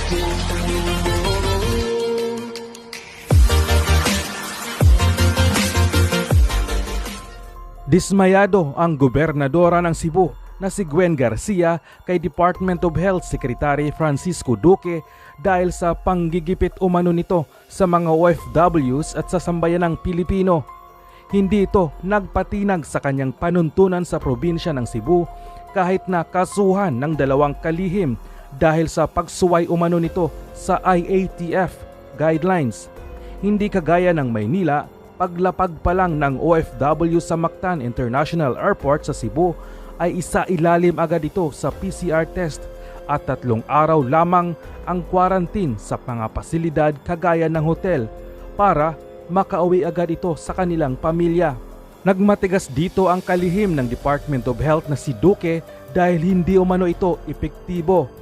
Dismayado ang gobernadora ng Cebu na si Gwen Garcia kay Department of Health Secretary Francisco Duque dahil sa panggigipit umano nito sa mga OFWs at sa sambayanang Pilipino. Hindi ito nagpatinag sa kanyang panuntunan sa probinsya ng Cebu kahit na kasuhan ng dalawang kalihim dahil sa pagsuway umano nito sa IATF guidelines. Hindi kagaya ng Maynila, paglapag pa lang ng OFW sa Mactan International Airport sa Cebu ay isa-ilalim agad ito sa PCR test at 3 araw lamang ang quarantine sa mga pasilidad kagaya ng hotel para makauwi agad ito sa kanilang pamilya. Nagmatigas dito ang kalihim ng Department of Health na si Duque dahil hindi umano ito epektibo.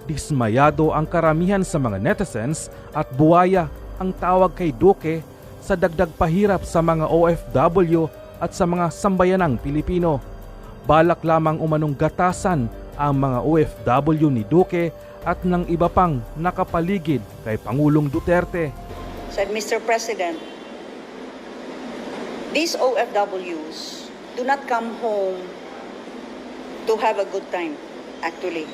Dismayado ang karamihan sa mga netizens at buwaya ang tawag kay Duque sa dagdag pahirap sa mga OFW at sa mga sambayanang Pilipino. Balak lamang umanong gatasan ang mga OFW ni Duque at ng iba pang nakapaligid kay Pangulong Duterte. Said Mr. President, these OFWs do not come home to have a good time, actually.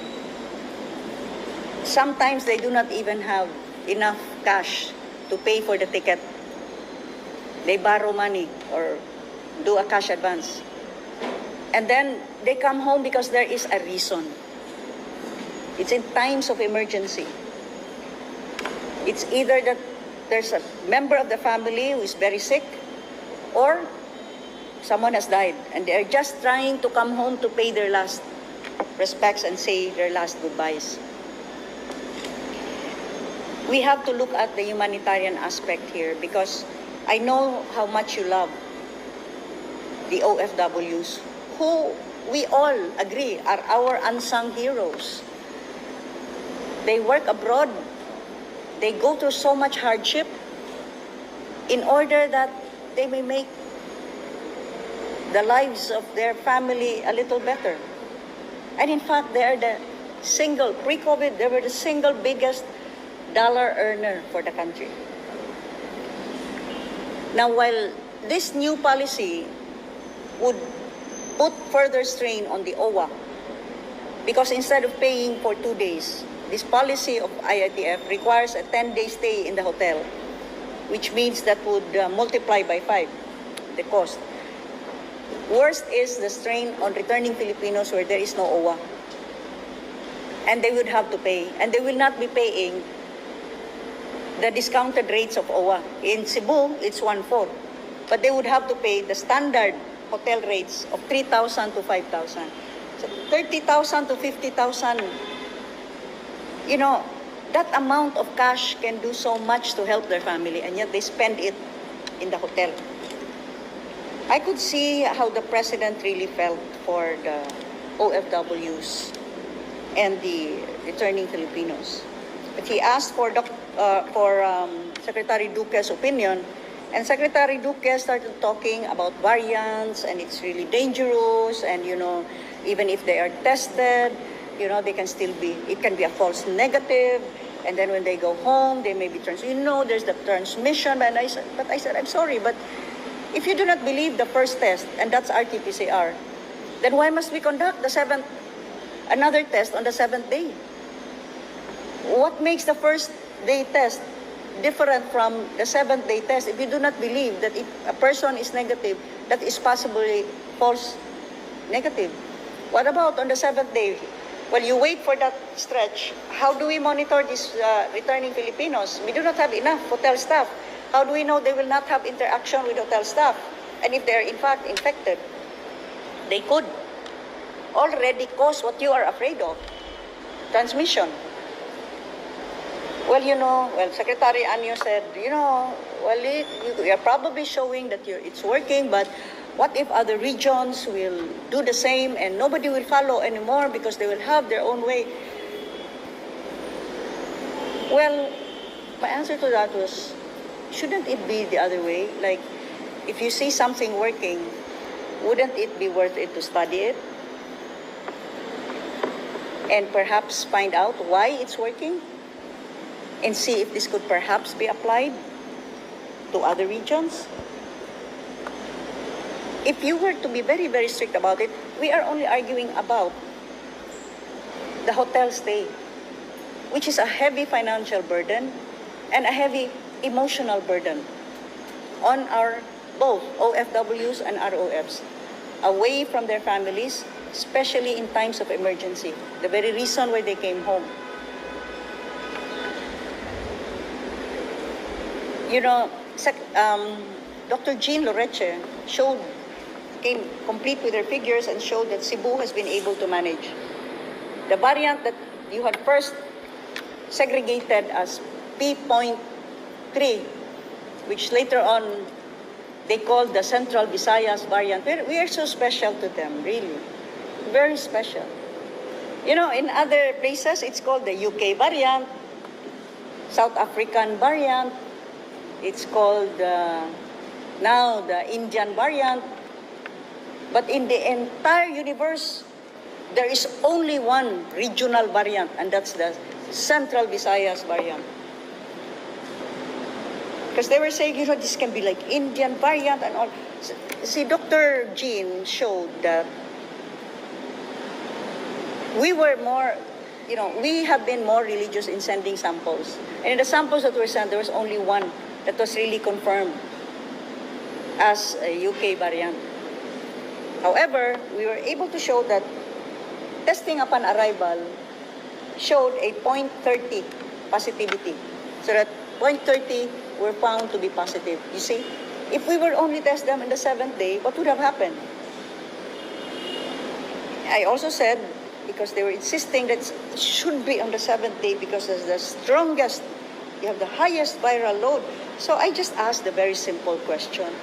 Sometimes they do not even have enough cash to pay for the ticket. They borrow money or do a cash advance. And then they come home because there is a reason. It's in times of emergency. It's either that there's a member of the family who is very sick or someone has died and they're just trying to come home to pay their last respects and say their last goodbyes. We have to look at the humanitarian aspect here because I know how much you love the OFWs, who we all agree are our unsung heroes. They work abroad. They go through so much hardship in order that they may make the lives of their family a little better. And in fact, they are the pre-COVID, they were the single biggest dollar earner for the country. Now, while this new policy would put further strain on the OWA, because instead of paying for 2 days, this policy of IATF requires a 10-day stay in the hotel, which means that would multiply by 5 the cost. Worst is the strain on returning Filipinos where there is no OWA. And they would have to pay, and they will not be paying the discounted rates of OWA. In Cebu, it's 1/4. But they would have to pay the standard hotel rates of 3,000 to 5,000. So 30,000 to 50,000, you know, that amount of cash can do so much to help their family, and yet they spend it in the hotel. I could see how the President really felt for the OFWs and the returning Filipinos. But he asked for Secretary Duque's opinion, and Secretary Duque started talking about variants, and it's really dangerous, and you know, even if they are tested, you know, they can still be, it can be a false negative, and then when they go home, they may be there's the transmission. And I said, I'm sorry, but if you do not believe the first test, and that's RT-PCR, then why must we conduct another test on the 7th day? What makes the first day test different from the 7th day test? If you do not believe that if a person is negative, that is possibly false negative. What about on the 7th day? Well, you wait for that stretch. How do we monitor these returning Filipinos? We do not have enough hotel staff. How do we know they will not have interaction with hotel staff? And if they are in fact infected, they could already cause what you are afraid of, transmission. Well, Secretary Anyo said, you are probably showing that it's working, but what if other regions will do the same and nobody will follow anymore because they will have their own way? Well, my answer to that was, shouldn't it be the other way? Like, if you see something working, wouldn't it be worth it to study it? And perhaps find out why it's working? and see if this could perhaps be applied to other regions. If you were to be very, very strict about it, we are only arguing about the hotel stay, which is a heavy financial burden and a heavy emotional burden on our both OFWs and ROFs, away from their families, especially in times of emergency, the very reason why they came home. You know, Dr. Jean Loreche came complete with her figures and showed that Cebu has been able to manage. The variant that you had first segregated as P.3, which later on they called the Central Visayas variant. We are so special to them, really. Very special. You know, in other places, it's called the UK variant, South African variant, it's called now the Indian variant. But in the entire universe, there is only one regional variant, and that's the Central Visayas variant. Because they were saying, you know, this can be like Indian variant and all. See, Dr. Jean showed that we were more, you know, we have been more religious in sending samples. And in the samples that were sent, there was only one that was really confirmed as a UK variant. However, we were able to show that testing upon arrival showed a 0.30 positivity. So that 0.30 were found to be positive. You see, if we were only test them in the 7th day, what would have happened? I also said, because they were insisting that it should be on the 7th day because it's the strongest, you have the highest viral load. So I just asked the very simple question.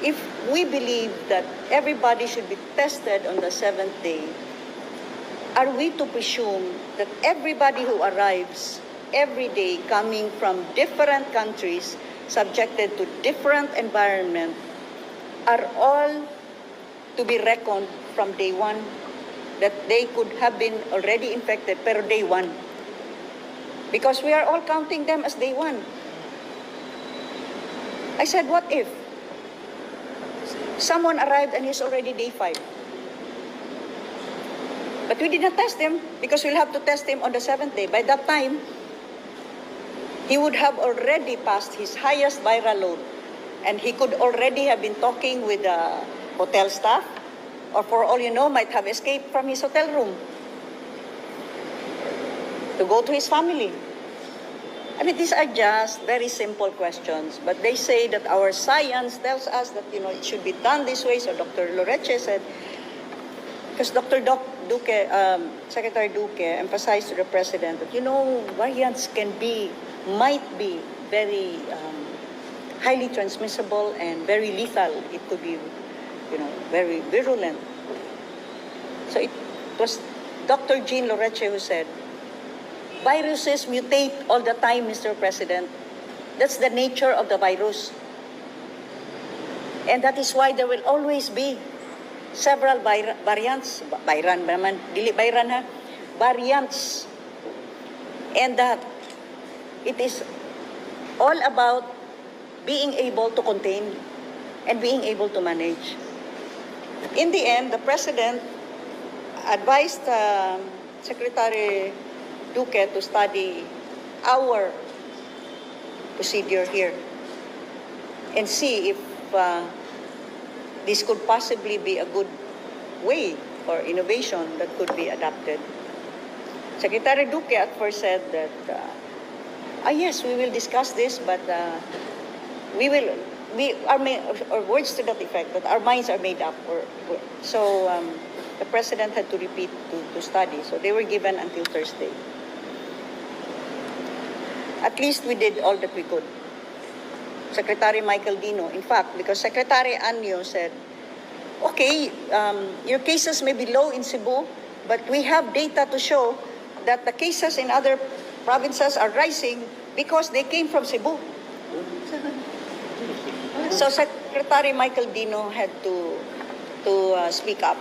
If we believe that everybody should be tested on the 7th day, are we to presume that everybody who arrives every day coming from different countries, subjected to different environment, are all to be reckoned from day one, that they could have been already infected pero day one? Because we are all counting them as day one. I said, what if someone arrived and he's already day 5? But we did not test him because we'll have to test him on the 7th day. By that time, he would have already passed his highest viral load, and he could already have been talking with the hotel staff, or for all you know, might have escaped from his hotel room to go to his family. I mean, these are just very simple questions, but they say that our science tells us that, you know, it should be done this way. So Dr. Loreche said, because Secretary Duque emphasized to the President that, you know, variants might be very highly transmissible and very lethal. It could be, you know, very virulent. So it was Dr. Jean Loreche who said, viruses mutate all the time, Mr. President. That's the nature of the virus. And that is why there will always be several variants. Variants. And that it is all about being able to contain and being able to manage. In the end, the President advised Secretary Duque to study our procedure here and see if this could possibly be a good way or innovation that could be adapted. Secretary Duque at first said that, yes, we will discuss this, but or words to that effect, that our minds are made up. So the President had to repeat to study. So they were given until Thursday. At least we did all that we could. Secretary Michael Dino, in fact, because Secretary Anyo said, okay, your cases may be low in Cebu, but we have data to show that the cases in other provinces are rising because they came from Cebu. So Secretary Michael Dino had to speak up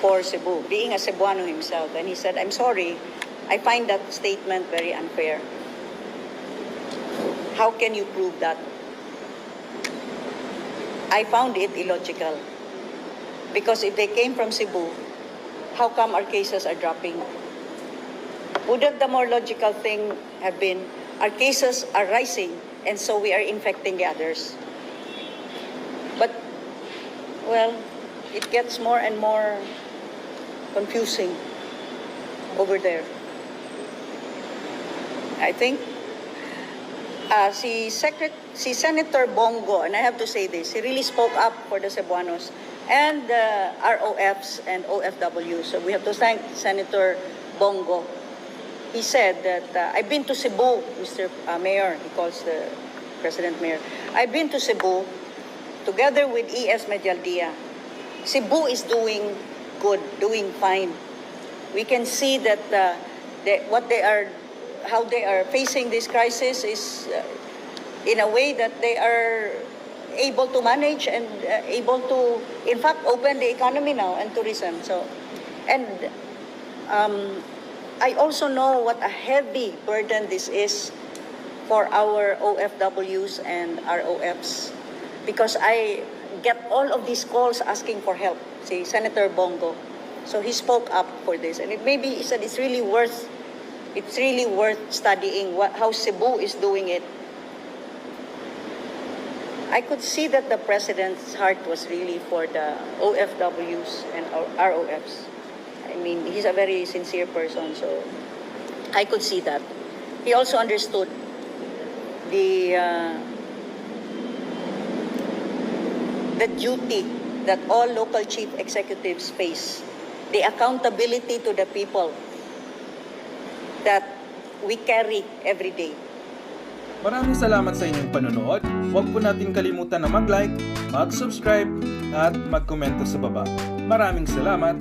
for Cebu, being a Cebuano himself. And he said, I'm sorry, I find that statement very unfair. How can you prove that? I found it illogical. Because if they came from Cebu, how come our cases are dropping? Wouldn't the more logical thing have been, our cases are rising, and so we are infecting the others? But, well, it gets more and more confusing over there. I think si Senator Bongo, and I have to say this, he really spoke up for the Cebuanos and the ROFs and OFWs. So we have to thank Senator Bongo. He said that, I've been to Cebu, Mr. Mayor, he calls the President Mayor. I've been to Cebu together with E.S. Medialdia. Cebu is doing good, doing fine. We can see that how they are facing this crisis is in a way that they are able to manage and able to, in fact, open the economy now and tourism. So, and I also know what a heavy burden this is for our OFWs and ROFs, because I get all of these calls asking for help. See, Senator Bongo. So he spoke up for this, and he said it's really worth studying how Cebu is doing it. I could see that the president's heart was really for the OFWs and ROFs. I mean, he's a very sincere person, so I could see that. He also understood the duty that all local chief executives face, the accountability to the people that we carry every day. Maraming salamat sa inyong panonood. Huwag po natin kalimutan na mag-like, mag-subscribe, at mag-komento sa baba. Maraming salamat!